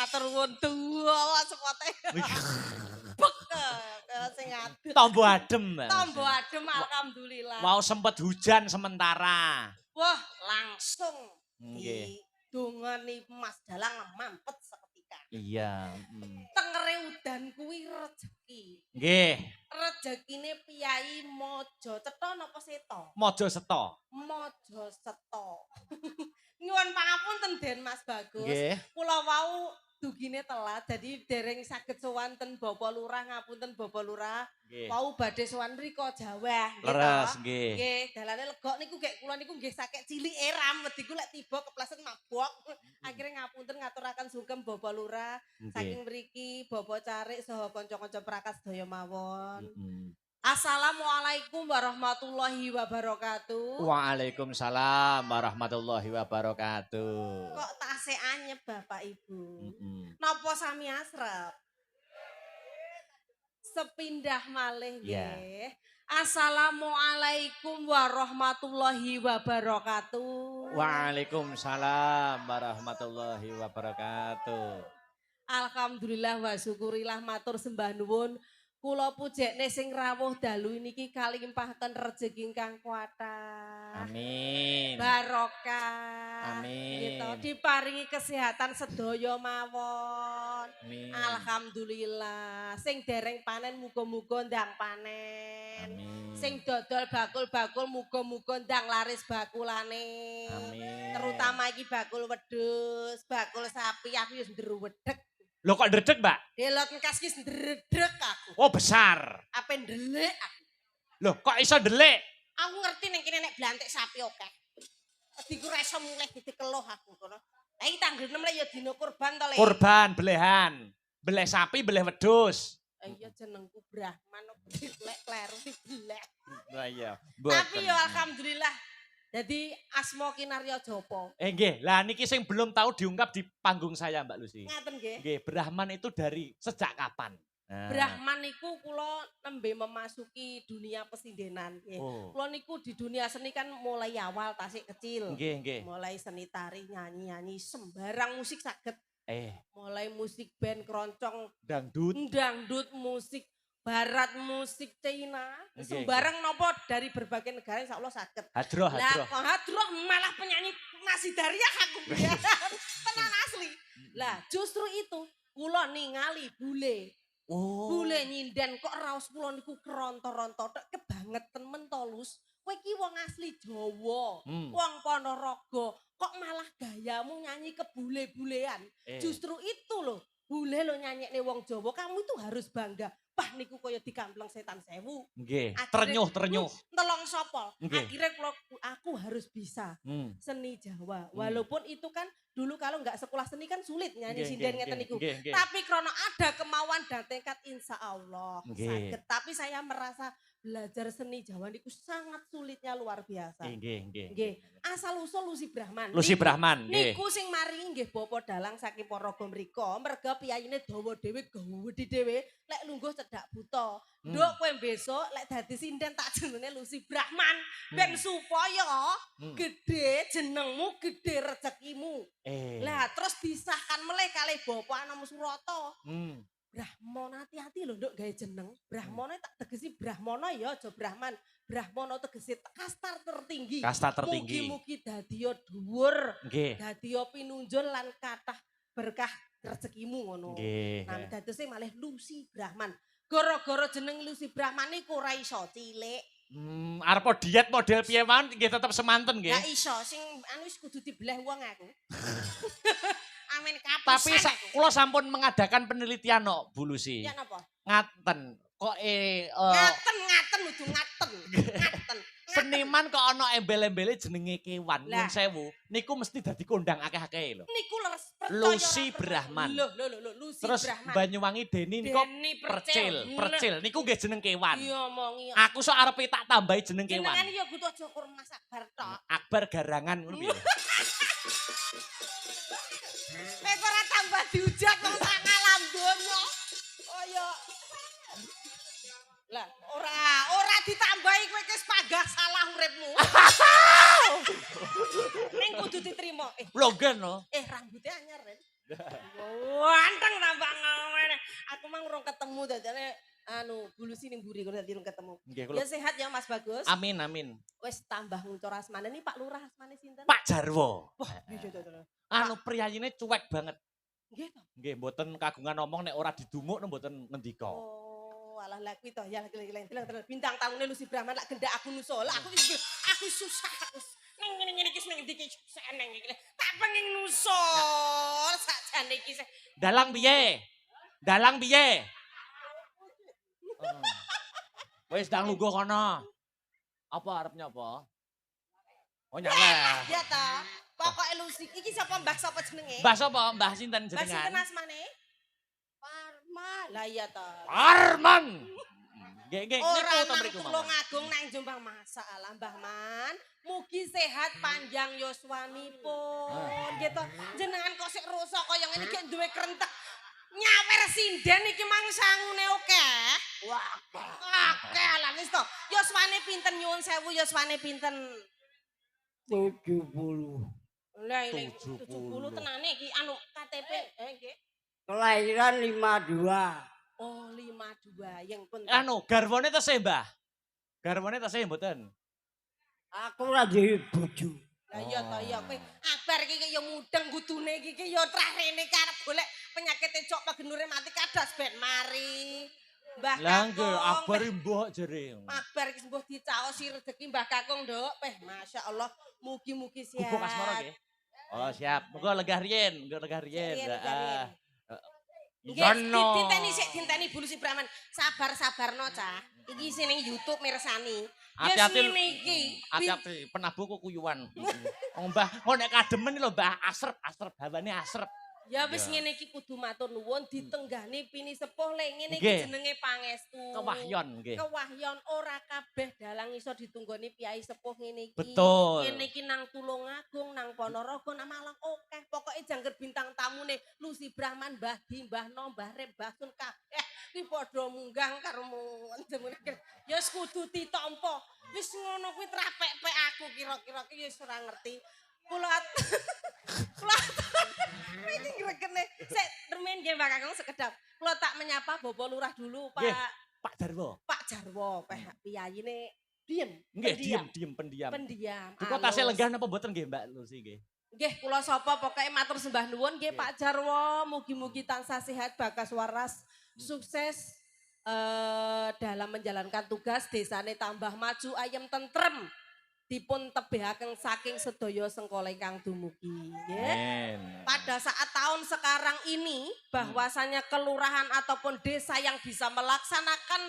matur nuwun tuwa sepote. Bek sing adem. Tombo adem. Tombo adem alhamdulillah. Mau sempet hujan sementara. Wah, langsung Nggih. dongani Mas Dalang mampet seketika. Iya, Tengere udan kuwi rejeki. Nggih. Rejekine piyai Mojo Cetha napa Seto? Mojo Seto. Mojo Seto. Nyuwun pangapunten Den Mas Bagus. Nggih. Kula wau dugine telat jadi dereng saged sowan ten Bapak Lurah ngapunten Bapak Lurah. Nggih. Wau badhe sowan mriko Jawa nggih Leres to. nggih. Nggih, dalane legok niku nggih kula niku nggih sakek cilike ram wedi ku lek tiba kepleset mabok. Akhire ngapunten ngaturaken sungkem Bapak Lurah. Saking mriki Bapak Carik saha kanca-kanca prakas sedaya mawon. Assalamualaikum warahmatullahi wabarakatuh. Waalaikumsalam warahmatullahi wabarakatuh. Kok tasih anyep Bapak Ibu? Napa sami asrep? Sepindah malih nggih. Assalamualaikum warahmatullahi wabarakatuh. Waalaikumsalam warahmatullahi wabarakatuh. Alhamdulillah wa syukurillah matur sembah nuwun. Kula pujekne sing rawuh dalu niki kalimpahaken rejeki ingkang kuatah. Amin. Barokah. Amin. Gitu. Diparingi kesehatan sedaya mawon. Amin. Alhamdulillah. Sing dereng panen muga-muga ndang panen. Amin. Sing dodol bakul-bakul muga-muga ndang laris bakulane. Amin. Terutama iki bakul wedhus, bakul sapi aku wis ndruwedeg. Loh kok ndredeg, Mbak? Delot engkas ki ndredeg aku. Oh, besar. Apa ndelik aku. Loh, kok iso ndelik? Aku ngerti ning kene nek blantik sapi akeh. Diku ra iso mulih dikeluh aku kono. Lah iki tanggal 6 lek ya dina kurban to, Le. Kurban, belehan. Beleh sapi, beleh wedhus. Iya jenengku Brahman lek kleru dibeleh. Lah iya. Tapi ya alhamdulillah. Jadi asma kinarya Jopo. Nggih, lah niki sing belum tahu diungkap di panggung saya Mbak Lucy. Ngaten nggih. Nggih, Brahman itu dari sejak kapan? Nah. Brahman niku kula nembe memasuki dunia pesindenan nggih. Oh. Kula niku di dunia seni kan mulai awal tasik kecil. Nggih, nggih. Mulai seni tari, nyanyi-nyanyi sembarang musik saged. Mulai musik band keroncong, dangdut, musik barat, musik Cina, sembarang nopo dari berbagai negara insya Allah saged. Hadroh. Hadroh malah penyanyi Nasidariah aku. Tenang asli. Lah justru itu kula ningali bule. Bule nyinden kok raos kula niku keronto-ronto kebangetan mentolus. Kowe iki wong asli Jawa, wong Ponorogo, kok malah gayamu nyanyi kebule-bulean. Justru itu loh, bule lo nyanyekne wong Jawa, kamu itu harus bangga. Pah niku kaya dikampleng setan sewu. Nggih, ternyuh. Telong sopol. Akhirnya aku harus bisa seni Jawa. Walaupun itu kan dulu kalau nggak sekolah seni kan sulit nyanyi sinden ngeten niku. Tapi karena ada kemauan dan tekad insya Allah sakit. Tapi saya merasa belajar seni Jawa niku sangat sulitnya luar biasa. Nggih. Asal usul Lucy Brahman. Niku sing maringi nggih Bapak Dalang saking Ponorogo mriko. Merga piyayine dawa dhewe gedhi dhewe lek lungguh cedak buta. Nduk kowe besok lek dadi sinden tak jenenge Lucy Brahman. Ben supaya gede jenengmu, gede rezekimu. Lah terus disahkan meleh kalih Bapak Anom Surata. Brahmana hati-hati lho nduk gawe jeneng. Brahmana tak tegesi Brahmana ya aja Brahman. Brahmana tegesi kasta tertinggi. Mugi-mugi dadiya dhuwur. Dadiya pinunjul lan kathah berkah rezekimu ngono. Nah dadose malih Lucy Brahman. Gara-gara jeneng Lucy Brahman niku ora iso cilik. Arep diet model piye mawon nggih tetep semanten nggih. Lah iso sing anu wis kudu dibeleh wong aku. Amin kapusan. Tapi kula sampun mengadakan penelitian no, Bu Lucy. Ya napa? Ngaten. Kok ngaten udu ngaten. Seniman kok ana embel-embele jenenge kewan. Nuwun sewu. Niku mesti dadi kondang akeh-akeh lho. Niku leres percaya. Lucy Brahman. Lho Lucy Terus Brahman. Banyuwangi Deni niku percil. Niku nggih jeneng kewan. Iya omongi. Aku sok arepe tak tambahi jeneng kewan. Jenengan ya butuh aja Mas Akbar tok. Akbar garangan ngono piye. Nek ora tambah diujat wong sak alam donya. Oh ya. Lah ora ditambahi kowe wis panggah salah uripmu. Ning kudu diterima. Lho gen no. Rambutnya anyar, Ren. Wah, dadane bulu sini mburi kalau dadi ketemu. Nggih, Ya sehat ya Mas Bagus. Amin amin. Wis tambah nguncur asmane nih Pak Lurah asmane sinten? Pak Jarwo. Wah, iya. Priyayine cuek banget. Nggih to. Nggih, mboten kagungan omong nek ora didumuk mboten ngendika. Oh, alah lha kuwi to ya bintang tamune Lucy Brahman lak gendak aku nusul. Aku susah. Ning ngene iki ning ndi iki seneng iki. Tak pengen nusul sakjane iki. Dalang piye? Wis ndang lungguh kono. Apa arepnya apa? Oh nyaleh. Ya ta. Pokoke Lucy iki sapa Mbah sapa jenenge? Mbah sapa? Mbah sinten jenengan? Mbah sinten asmane? Parman. Lah iya ta. Parman. Nggih, ora nang Tulungagung nang Jombang masalah Mbah Man. Mugi sehat panjang yuswanipun. Nggih to. Jenengan kok sik rusak kaya ngene iki duwe krentek. Nyawer sinden iki mangsangune akeh. Wah, akeh lah wis to. Yuswane pinten nyuwun sewu yuswane pinten? 70. Lah ini 70 tenane iki KTP nggih. Kelahiran 52. Oh, 52 yang penting. Garwane tesih, Mbah. Garwane tesih mboten. Aku ora duwe bojo. Lah iya to ya kowe abar iki ya mudeng kudune iki ya trah rene karep golek penyakit cok pagenure mati kadas ben mari. Mbah Kakung. Lah nggih abar mbok jere. Abar iki mbuh dicaosi rezeki Mbah Kakung, Nduk. Masyaallah mugi-mugi sehat. Gubuk asmara nggih. Oh, siap. Muga legah riyen, Heeh. Dinteni bulu si Brahman. Sabar-sabarno, Cah. Iki sing ning YouTube mirsani. Hati-hati penabuh kukuyuan. Mbah, kok nek kademen lho Mbah, asrep, hawane asrep. Ya wis ngene iki kudu matur nuwun ditenggani pini sepuh le ngene iki jenenge pangestu. Kewahyon nggih. Kewahyon ora kabeh dalang iso ditunggoni piyai sepuh ngene iki. Betul. Ngene iki nang Tulungagung, nang Ponorogo, nang Malang akeh. Pokoke jangger bintang tamune Lucy Brahman, Mbah Di, Mbah No, Mbah Rep, Mbah Sun kabeh kuwi padha munggah karo jemune. Ya wis kudu ditampa. Wis ngono kuwi trapek-pek aku kira-kira ki wis ora ngerti. Kula iki gregene. Sik remen nggih Mbak Kakung sekedap. Kula tak menyapa Bapak Lurah dulu, Pak. Pak Jarwo. Pak Jarwo, piyayine diem. Nggih, diem pendiam. Kok tasih lenggah napa mboten nggih Mbak Lucy nggih? Nggih, kula sapa pokoke matur sembah nuwun nggih Pak Jarwo, mugi-mugi tansah sehat bagas waras, sukses dalam menjalankan tugas desane tambah maju ayem tentrem. Dipun tebehaken saking sedaya sengkala ingkang dumugi nggih. Pada saat tahun sekarang ini bahwasanya kelurahan ataupun desa yang bisa melaksanakan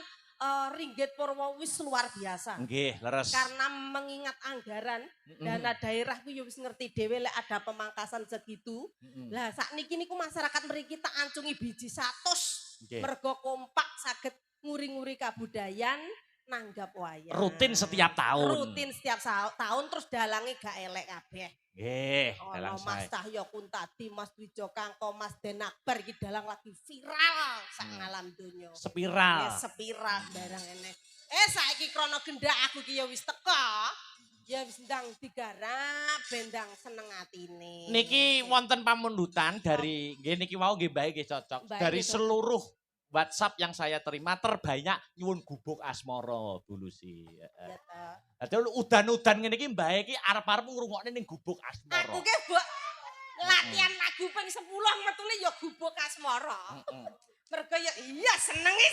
Ringgit Purwo wis luar biasa. Nggih, leres. Karena mengingat anggaran dana daerah ku wis ngerti dhewe lek ada pemangkasan segitu. Lah sakniki niku masyarakat mriki tak ancungi biji 100 mergo kompak saged nguri-nguri kabudayan. Nanggap wayang. Rutin setiap tahun. Terus dalange gak elek kabeh. Nggih, dalang Mas Cahyo Kuntadi, Mas Wijo Kangko, Mas Denakbar iki dalang lagi viral sak ngalam donya. Spiral. Spiral barang ene. Saiki krana gendak aku ki ya wis teka. Ya wis ndang digarap bendang seneng atine. Niki wonten pamundutan dari nggih niki wau nggih bae nggih cocok. Dari seluruh WhatsApp yang saya terima terbanyak nyuwun gubuk asmara Bu Lucy. Ya ta. Dadi udan-udan ngene iki mbae iki arep-arep ngrungokne ning gubuk asmara. Aku ki mbok latihan lagu ping 10 metune ya gubuk asmara. Mergo ya iya senenge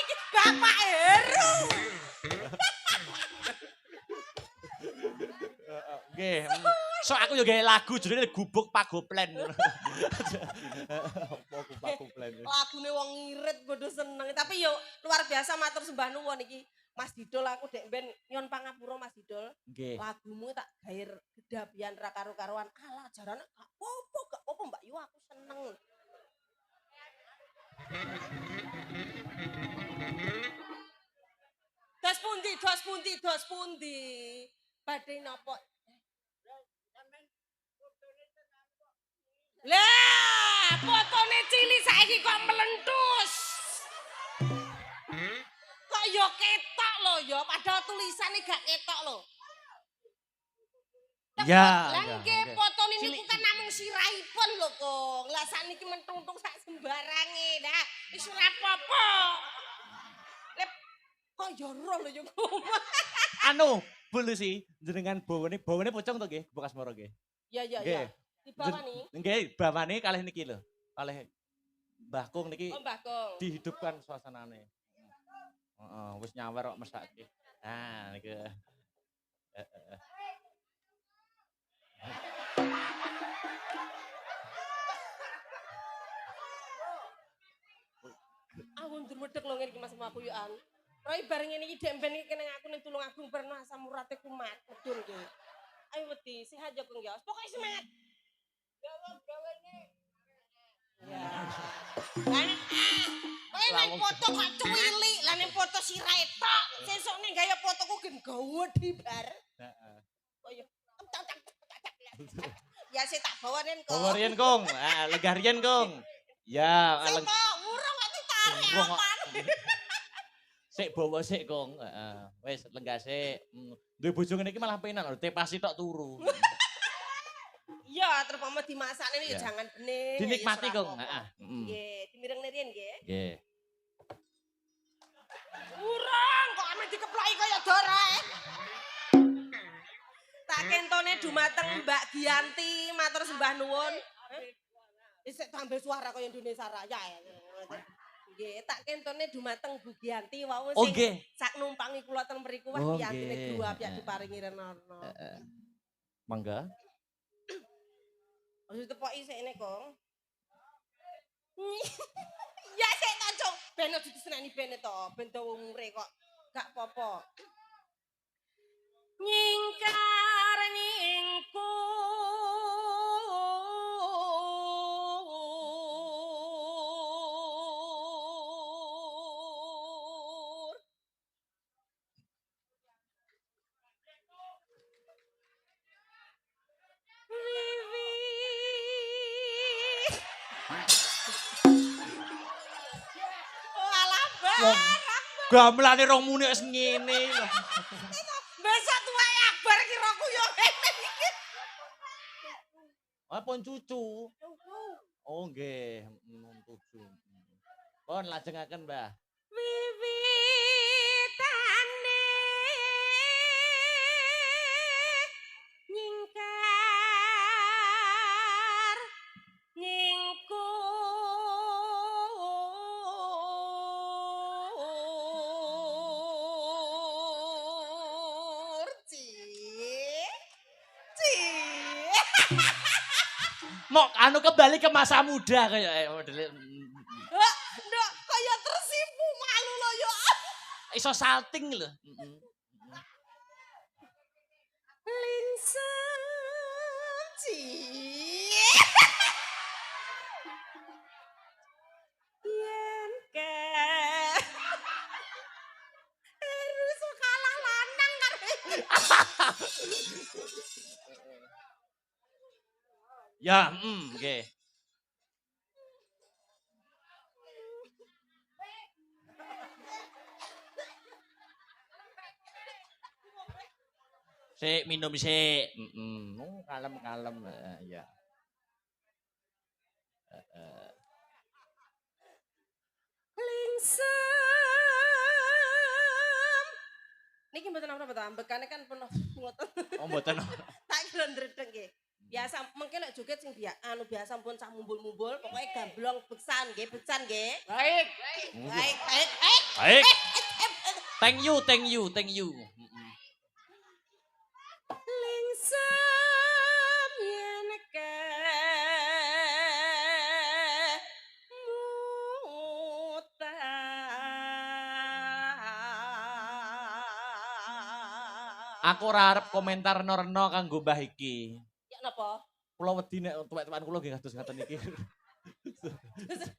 iki Bapak Heru. Nggih. So aku yo gawe lagu jenenge Gubuk Pagoplen. Apa Pagoplen. Lagune wong ngirit padha seneng. Tapi yo luar biasa matur sembah nuwun iki. Mas Didol aku dek ben nyon pangapura Mas Didol. Lagumu tak gair gedapian ra karo-karuan. Alah jarane gak apa-apa Mbak Yu aku seneng. Dos pundi. Badhe napa? Lah, fotone cilik saiki kok melentus. Kok yo ketok lho ya, padahal tulisane gak ketok lho. Ya. Lah nggih fotone niku kan namung sirahipun lho kok. Lah sakniki mentung-tung sak sembarange. Nah, wis ora apa-apa. Lep kok yo roh lho yo. Anu, bulu sih jenengan bawane pocong to nggih, bekas moro nggih. Ya. Dibawani. Nggih, bawani kalih niki lho. Kalih Mbah Kung niki. Oh, Mbah Kung. Dihidupkan suasanane. Heeh, wis nyawer kok mesake. Nah, niku. Aku ndur medhek lho ngene iki Mas aku yo an. Roy bareng ngene iki dek ben iki kene aku ning Tulung Agung pernah asam urate kumat medun nggih. Ayo wedi sehat yo Kang ya. Pokoke semangat. Gawe-gawene. Ya. Kowe nek foto kok cuwilik, lah nek foto sirahe tok. Sesuk nek gaya fotoku gen gawedhi bar. Heeh. Kaya ya saya tak bawa nen kok. Bawa riyen Kung. Legarian Kung. Ya, Sapa urung kok ditarik apan. Sik bawa sik Kung. Heeh. Wis lenggah sik. Duwe bojo ngene iki malah penak lho, tepasi tok turu. Iya, terpama dimasakne ya jangan bening. Dinikmati Kung. Heeh. Nggih, dimireng riyen nggih. Nggih. Urung kok ame dikeploki kaya dorae. Tak kentone dumateng Mbak Giyanti, matur sembah nuwun. Isik tambah suara kaya Indonesia Raya ya. Nggih, tak kentone dumateng Bu Giyanti wau sing sak numpangi kula ten mriku wah Giyantine gruap ya diparingi renono. Heeh. Mangga. Wis tepoki sik ne, Kong. Ya sik to, Cung. Ben ojo diseneni bene to, ben dawa umure kok gak apa-apa. Nyingkar nyingkur. Walah, Gamelane rong muni wis ngene lho. besok tuwae akbar kiraku yo ngene iki. Pun cucu. Oh nggih, cucu. Pun lajengaken, Mbah. Wiwitane nyingkar nyingkur. Mok anu kembali ke masa muda kayak modele. Nduk, kaya tersipu malu lo yo. Iso salting lho. Lingsem yen ke harus kalah lanang kan. Ya, nggih. Sik minum sik. Kalem-kalem ya. Lingsem. Niki mboten apa-apa ta, ambekane kan penuh ngoten. Oh mboten. Tak kira ndredeg nggih. Biasa mengke lek joget sing biasa pun cah mumbul-mumbul, pokoke gamblong beksan nggih, beksan nggih. Baik. Baik. Thank you. Lingsem yen ke Aku ora arep komentar Norno kanggo Mbah iki. Ya napa? Kula wedi nek tuwek-tuwekan kula nggih kados ngaten iki.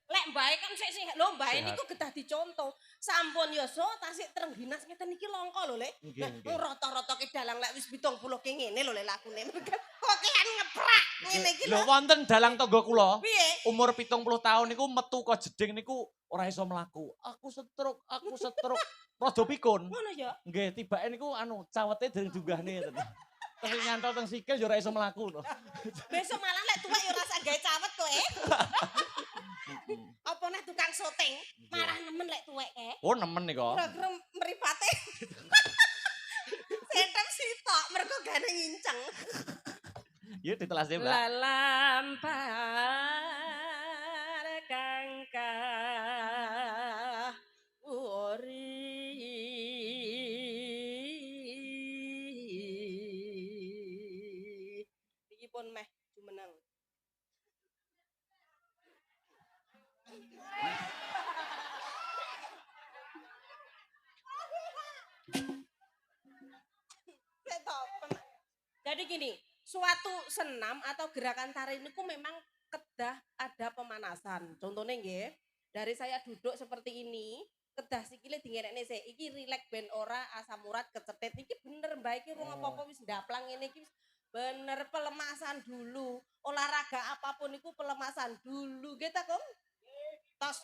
Lek mbae kan sik lho mbae niku kedah dicontoh. Sampun ya so tasik trengginas ngeten iki langka lho Lek. Nah, rata-rata ke dalang lek wis 70 ke ngene lho Lek lakune. Kok kean ngeprak ngene iki lho. Lho wonten dalang tangga kula. Piye? Umur 70 tahun niku metu kok jeding niku ora iso mlaku. Aku stroke. Rada pikun. Ngono ya. Nggih, tibake niku anu cawete dereng junggahne. Terus nyantol teng sikil yo ora iso mlaku no. Besok malah lek tuwek yo rasa gawe cawet kowe. Apa neh tukang syuting malah nemen lek tuwek kae. Oh nemen nih kok. Kira-kira mripate. Setem sitok mergo gane nginceng. Yuk ditelas deh, Mbak. Lalampar kangka uri. Iki pun meh jumeneng. Jadi gini, suatu senam atau gerakan tari ini memang kedah ada pemanasan. Contohnya nggih, dari saya duduk seperti ini, kedah sikile dingerekne sik. Iki rileks ben ora asam urat kecetet. Iki bener Mbak iki rung apa-apa wis ndaplang ngene iki bener pelemasan dulu. Olahraga apapun itu pelemasan dulu. Nggih ta, Kong? Tos.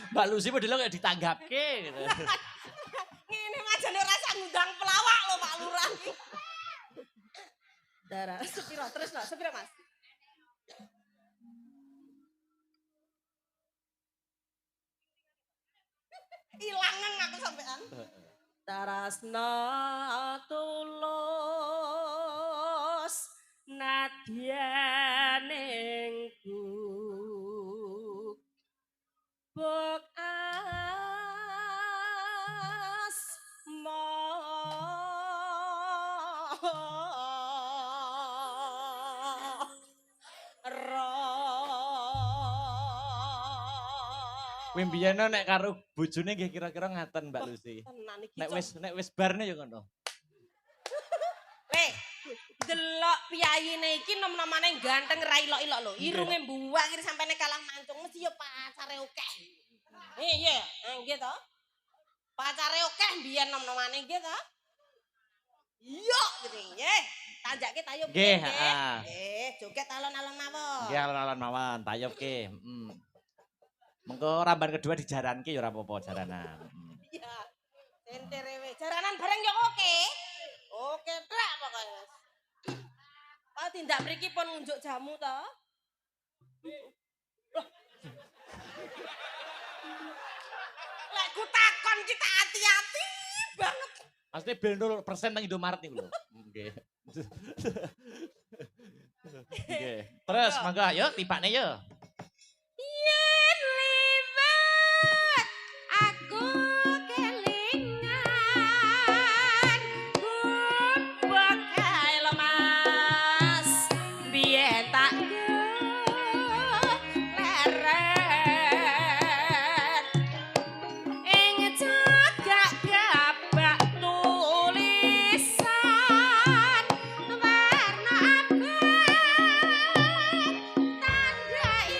Mbak Lucy modelnya kayak ditanggapke gitu. Ngene majane rasa ngundang pelawak lho Pak Lurah. Darah sepiro terus lho, sepiro Mas? Ilangan aku sampean. Tarasna tulus nadyanengku bok Kuwi mbiyen nek karo bojone nggih kira-kira ngaten Mbak Lucy. Nek wis barne ya ngono. Delok piyayine iki nom-nomane ganteng ra ilok-ilok lho. Irunge mbuwang iki sampene kalah mancung mesti ya pacare akeh. Iya, nggih to. Pacare akeh mbiyen nom-nomane nggih to. Iya, gitu nggih. Tanjake tayub nggih. Joget alon-alon mawon. Nggih alon-alon mawon, tayubke. Mengko ramban kedua dijaranke ya ora apa-apa jaranan. Iya. Enterewe jaranan bareng ya oke. Oke tek pokoke. Pak tindak mriki pun ngunjuk jamu to. Lek ku takon kita hati-hati banget. Maksudnya bel 0% nang Indomaret niku lho. Nggih. Nggih. Terus mangga yuk tipakne yuk. Yen liwat aku kelingan gubuk kae lemas biyen tak leret ing cagak gabak tulisan warna abang tandai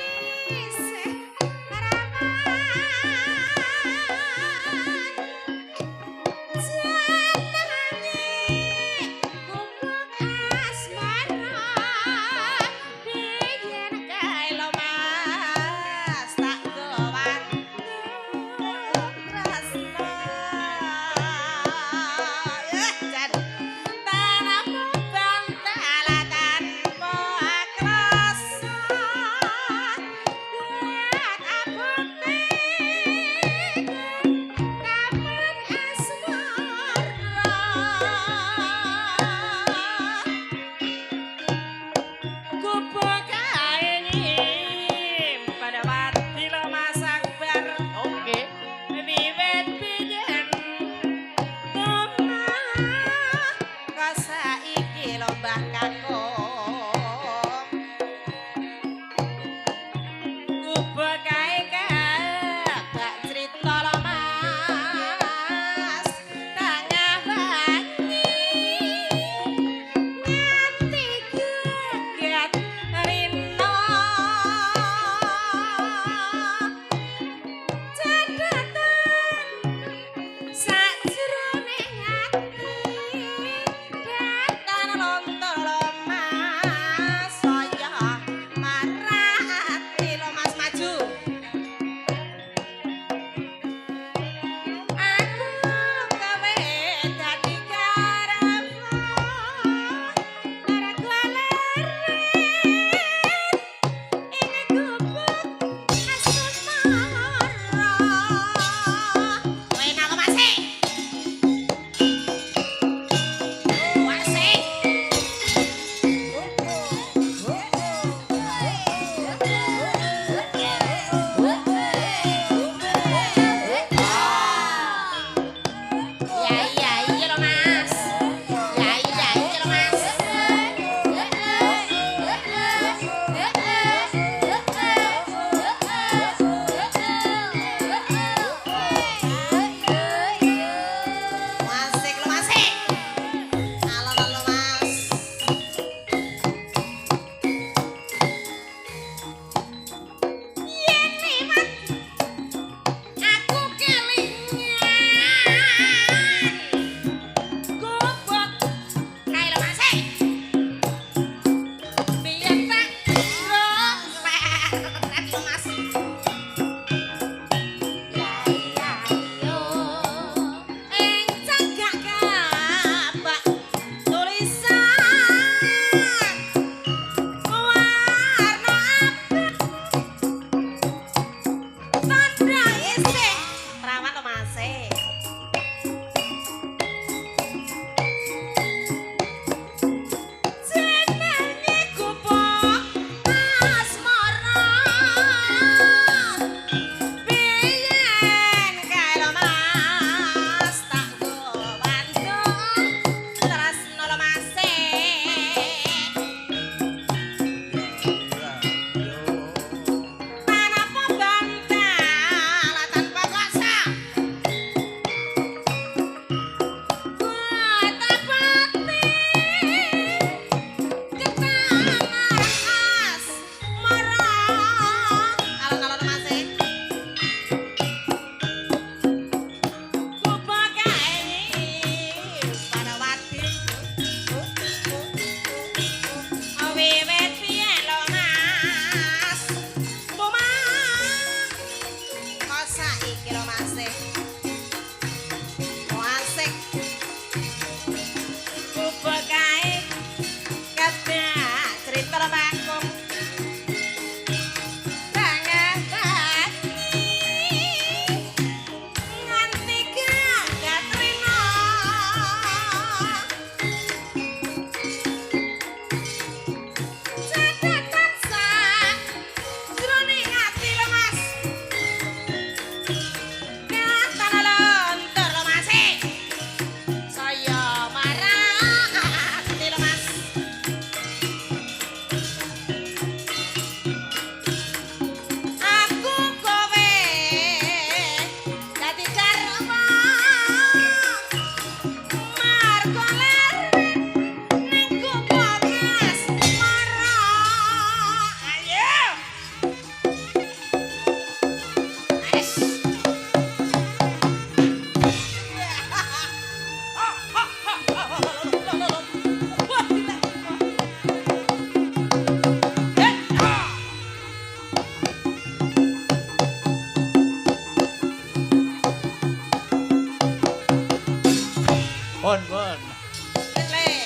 Wah, gila. Pun, pun. Le.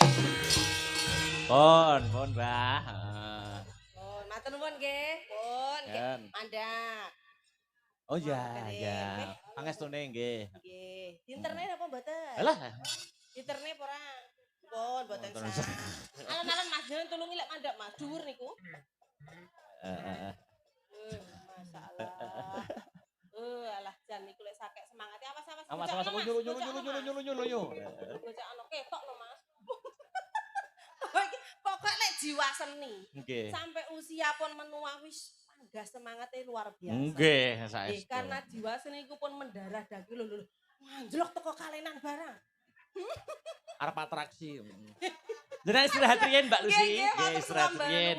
Pun, pun, Mbah. Heeh. Pun, matur nuwun nggih. Pun, nggih. Mandak. Oh iya, iya. Pangestune nggih. Nggih. Interne apa mboten? Alah. Interne apa ora? Pun, mboten sah. Alon-alon Mas jenengan tulungi lek mandap Mas dhuwur niku. Heeh. Masalah. Alah jan niku lek sakek semangate awas-awas. Awas nyulu. Bocah ana ketok lho Mas. Pokok lek jiwa seni. Nggih. Sampai usia pun menua wis panggah semangatnya luar biasa. Nggih, saestu. Karena jiwa seni iku pun mendarah daging lho. Anjlok teko kalenan barang. Arep atraksi. Jenengan istirahat riyen Mbak Lucy. Nggih, Nggih, istirahat riyen.